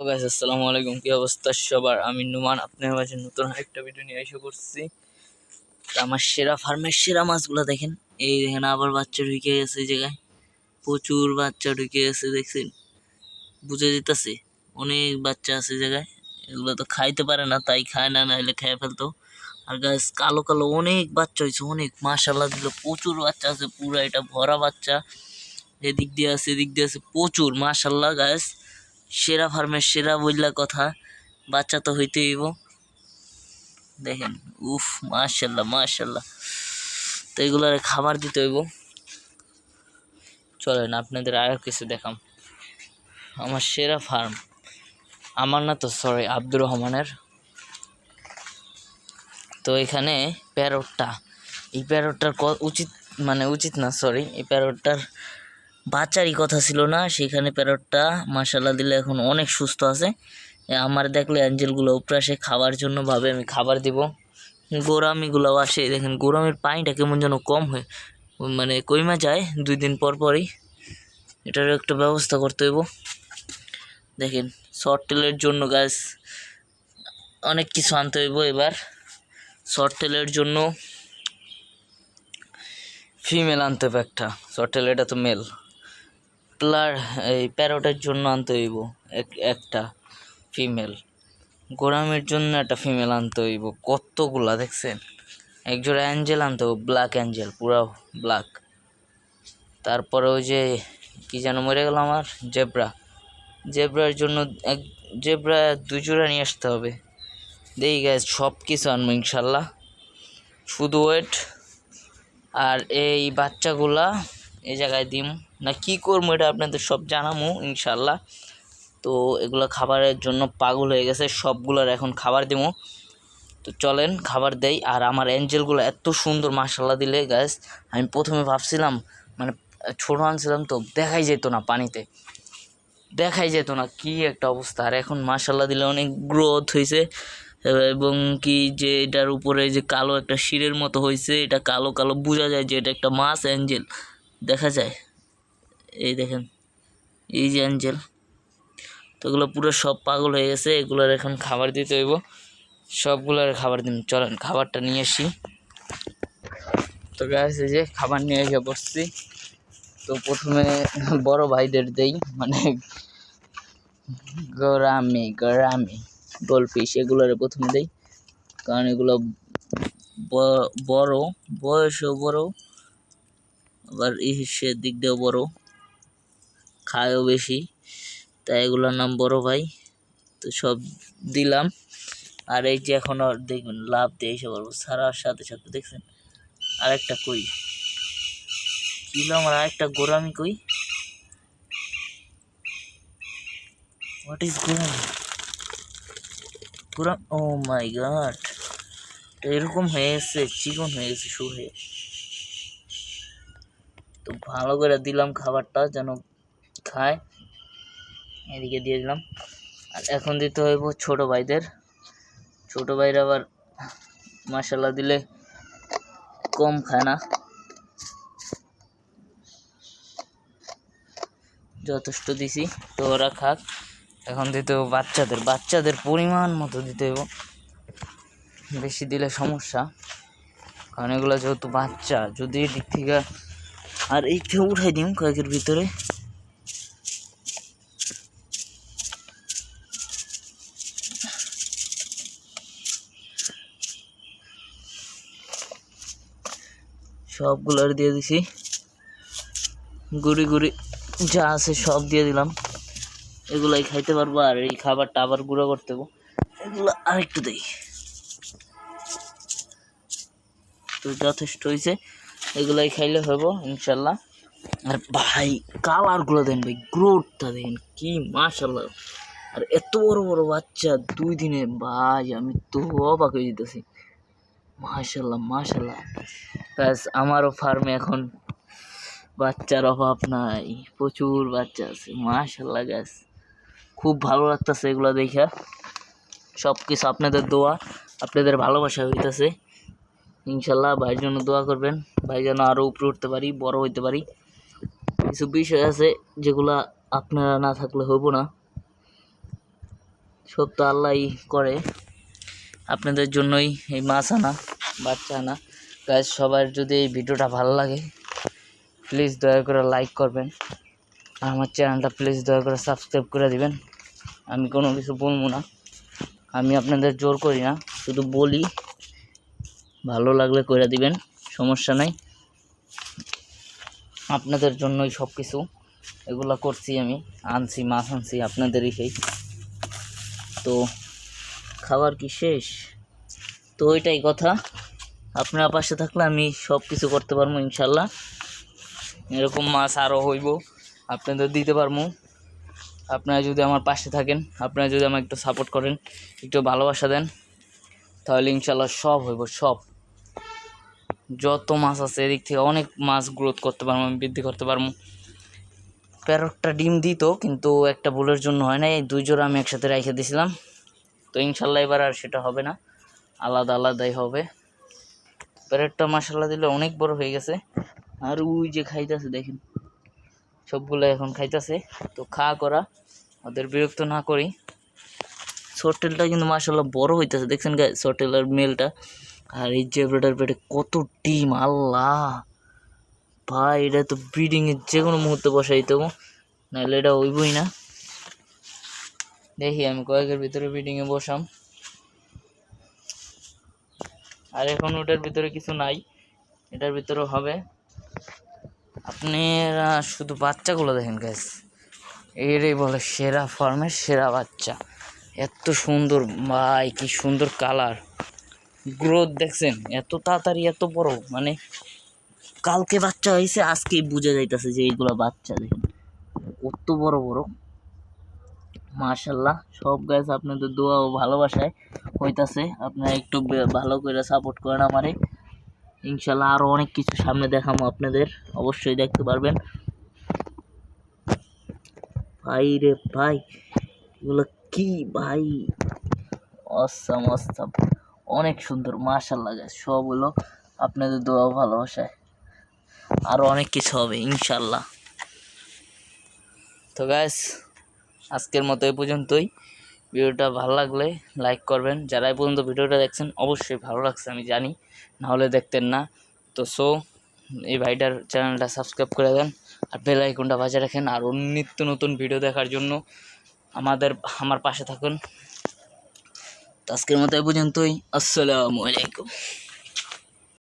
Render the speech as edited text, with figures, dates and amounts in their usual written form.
তো গাইস আসসালামু আলাইকুম, কি অবস্থা সবার? আমি নুমান আপনার মাঝে নতুন আরেকটা ভিডিও নিয়ে এসে পড়ছি। তো আমার সেরা ফার্মের সেরা মাছগুলো দেখেন। এই দেখেন আবার বাচ্চা ঢুকে গেছে এই জায়গায়, প্রচুর বাচ্চা ঢুকে গেছে দেখছেন, বুঝে যেতেছে অনেক বাচ্চা আছে এই জায়গায়। এগুলো তো খাইতে পারে না, তাই খায় না, নাহলে খেয়ে ফেলতো। আর গাছ কালো কালো অনেক বাচ্চা হয়েছে, অনেক মাশাল্লাহ দিল, প্রচুর বাচ্চা আছে, পুরো এটা ভরা বাচ্চা। এদিক দিয়ে আছে এদিক দিয়ে আছে, প্রচুর মাশাল্লাহ গাছ। সেরা ফার্মের সেরা বললা কথা, বাচ্চা তো হইতে হইব। দেখেন উফ মাশাল্লাহ মাশাল্লাহ। তো এগুলার খাবার দিতে হইব। চলেন আপনাদের আরো কিছু দেখাম। আমার সেরা ফার্ম, আমার না তো সরি আব্দুর রহমানের। তো এখানে প্যারটটা, এই প্যারটটার উচিত মানে উচিত না সরি, এই প্যারটটার বাচ্চারই কথা ছিল না, সেখানে প্যারটটা মাশাল্লাহ দিলে এখন অনেক সুস্থ আছে। আমার দেখলে অ্যাঞ্জেলগুলো উপরে আসে খাওয়ার জন্য, ভাবে আমি খাবার দিব। গোরামিগুলোও আসে, দেখেন গোরামির পানিটা কেমন যেন কম হয়, মানে কইমা যায় 2 দিন পর পরই। এটারও একটা ব্যবস্থা করতে হইব। দেখেন শর্ট টেলের জন্য গাছ অনেক কিছু আনতে হইব এবার। শর্ট টেলের জন্য ফিমেল আনতে হবে একটা, শর্ট টেল এটা তো মেল। এই প্যারটের জন্য আনতে হইব একটা ফিমেল। গোরামের জন্য একটা ফিমেল আনতে হইব, কতগুলা দেখছেন। একজোড়া অ্যাঞ্জেল আনতে হবে, ব্ল্যাক অ্যাঞ্জেল, পুরা ব্ল্যাক। তারপরে ওই যে কি যেন মরে গেল আমার, জেব্রার জন্য এক জেব্রা 2 জোড়া নিয়ে আসতে হবে। দেখি গাইজ সব কিছু আনবো ইনশাল্লাহ, শুধু ওয়েট। আর এই বাচ্চাগুলা এই জায়গায় দিম না কি করবো এটা আপনাদের সব জানামু ইনশাল্লাহ। তো এগুলো খাবারের জন্য পাগল হয়ে গেছে, সবগুলোর এখন খাবার দিব। তো চলেন খাবার দেই। আর আমার অ্যাঞ্জেলগুলো এত সুন্দর মাশাল্লাহ দিলে গাইস, আমি প্রথমে ভাবছিলাম মানে ছোটো আনছিলাম তো দেখাই যেত না, পানিতে দেখাই যেত না, কি একটা অবস্থা। আর এখন মাশাল্লাহ দিলে অনেক গ্রোথ হয়েছে, এবং কি যে এটার উপরে যে কালো একটা শিরের মতো হয়েছে, এটা কালো কালো বোঝা যায় যে এটা একটা মাছ অ্যাঞ্জেল দেখা যায়। এই দেখেন এই যে অ্যাঞ্জেল, তো এগুলো পুরো সব পাগল হয়ে গেছে, এগুলোর এখন খাবার দিতে হইব, সবগুলোর খাবার দিন। চলেন খাবারটা নিয়ে আসি। তো গাছ এই যে খাবার নিয়ে এসে বসছি। তো প্রথমে বড় ভাইদের দেই, মানে গরামি গোলফিশ, এগুলোর প্রথমে দেই, কারণ এগুলো বড়, বয়সও বড়, আবার ইসের দিক দিয়েও বড়, খায়ও বেশি, তাই এগুলোর নাম বড় ভাই। তো সব দিলাম। আর এই যে এখন দেখবেন লাভ দিয়ে এসে পারবো সারার সাথে সাথে, দেখছেন আরেকটা কই দিল আমার, আরেকটা গোরামি কই, হোয়াট ইজ গোরামি, ও মাই গড, এরকম হয়ে গেছে, চিকন হয়ে গেছে শুয়ে। তো ভালো করে দিলাম খাবারটা যেন খায়, এদিকে দিয়ে দিলাম। আর এখন দিতে হইব ছোট ভাইদের, ছোট ভাইরা আবার মাশাল্লাহ দিলে কম খায় না, যথেষ্ট দিছি, তো ওরা খাক। এখন দিতে হবে বাচ্চাদের পরিমাণ মতো দিতে হইব, বেশি দিলে সমস্যা, কারণ এগুলো যেহেতু বাচ্চা, যদি এদিক থেকে আর এই থেকে উঠাই দিম কয়েকের ভিতরে। সবগুলোর দিয়ে দিছি, গুড়ি গুড়ি যা আছে সব দিয়ে দিলাম, এগুলাই খাইতে পারবো। আর এই খাবারটা আবার গুঁড়ো করতে হবো, এগুলো আরেকটু দেই। তো যথেষ্ট হয়েছে, এগুলাই খাইলে হবো ইনশাল্লাহ। আর ভাই কালারগুলো দেন ভাই, গ্রোথটা দেখেন কি মাশাল্লাহ। আর এত বড় বড় বাচ্চা 2 দিনে, ভাই আমি তো অবাক হয়ে যেতেছি, মাশাল্লাহ মাশাল্লাহ। ব্যাস আমারও ফার্মে এখন বাচ্চার অভাব নাই, প্রচুর বাচ্চা আছে মাশাল্লাহ। গ্যাস খুব ভালো লাগতেছে এগুলো দেখা, সব কিছু আপনাদের দোয়া, আপনাদের ভালোবাসা হইতেছে। ইনশাল্লাহ ভাইয়ের জন্য দোয়া করবেন, ভাই যেন আরও উপরে উঠতে পারি, বড় হইতে পারি। কিছু বিষয় আছে যেগুলা আপনারা না থাকলে হইব না, সব তো আল্লাহই করে, আপনাদের জন্যই এই মাছ আনা, বাচ্চা আনা। গাইস, সবার যদি এই ভিডিওটা ভালো লাগে প্লিজ দয়া করে লাইক করবেন, আর আমার চ্যানেলটা প্লিজ দয়া করে সাবস্ক্রাইব করে দিবেন। আমি কোনো কিছু বলবো না, আমি আপনাদের জোর করি না, শুধু বলি ভালো লাগলে করে দিবেন, সমস্যা নাই। আপনাদের জন্যই সব কিছু এগুলা করছি, আমি আনছি, মাছ আনছি আপনাদেরই সেই। তো খাবার কি শেষ? তো ওইটাই কথা, আপনারা পাশে থাকলে আমি সব কিছু করতে পারবো ইনশাল্লাহ। এরকম মাছ আরও হইব, আপনাদের দিতে পারবো। আপনারা যদি আমার পাশে থাকেন, আপনারা যদি আমাকে একটু সাপোর্ট করেন, একটু ভালোবাসা দেন, তাহলে ইনশাল্লাহ সব হইব। সব যত মাছ আছে এদিক থেকে অনেক মাছ গ্রোথ করতে পারবো, আমি বৃদ্ধি করতে পারবো। প্যারটটা ডিম দিত, কিন্তু একটা ভুলের জন্য হয় না, এই 2 জোড়া আমি একসাথে রেখে দিয়েছিলাম। তো ইনশাল্লাহ এবার আর সেটা হবে না, আলাদা আলাদাই হবে। প্যারটটা মাশাল্লাহ দিলে অনেক বড় হয়ে গেছে, আর ওই যে খাইতেছে দেখেন, সবগুলো এখন খাইতেছে। তো খাওয়া করা, ওদের বিরক্ত না করি। সর্টেলটা কিন্তু মাশাল্লাহ বড় হইতেছে, দেখছেন গাইস সর্টেলের মেলটা। আর এই জেব্রাটার পেটে কত ডিম, আল্লাহ ভাই, এটা তো ব্রিডিংয়ের যে কোনো মুহূর্তে বসাই দেবো, নাহলে এটা হইবই না। দেখি আমি কয়েকের ভিতরে ব্রিডিংয়ে বসাম। আর এখন ওটার ভিতরে কিছু নাই, এটার ভিতরে হবে। আপনারা শুধু বাচ্চাগুলো দেখেন গাইস, এটাই বলে সেরা ফার্মের সেরা বাচ্চা। এত সুন্দর ভাই, কি সুন্দর কালার, গ্রোথ দেখছেন, এত তাড়াতাড়ি এত বড়, মানে কালকে বাচ্চা হয়েছে আজকেই বোঝা যাইতেছে যে এইগুলো বাচ্চা। দেখেন কত বড় বড়, মাশাল্লাহ। সব গাছ আপনাদের দোয়া ও ভালোবাসায় হইতাছে, আপনারা একটু ভালো করে সাপোর্ট করেন আমারে। ইনশাল্লাহ আরও অনেক কিছু সামনে দেখাবো আপনাদের, অবশ্যই দেখতে পারবেন। ভাই রে ভাই, এগুলো কি ভাই, অসাম অসাম, অনেক সুন্দর মাশাল্লাহ গাছ। সব হলো আপনাদের দোয়া ও ভালোবাসায়, আরও অনেক কিছু হবে ইনশাল্লাহ। তো গাইস, আজকের মতো এই পর্যন্তই। ভিডিওটা ভালো লাগলে লাইক করবেন, যারা এই পর্যন্ত ভিডিওটা দেখছেন অবশ্যই ভালো লাগছে আমি জানি, নাহলে দেখতেন না। তো এই ভাইটার চ্যানেলটা সাবস্ক্রাইব করে দেন, আর বেল আইকনটা বাজিয়ে রাখেন, আর নিত্য নতুন ভিডিও দেখার জন্য আমার পাশে থাকুন। তো আজকের মতো এই পর্যন্তই, আসসালামু আলাইকুম।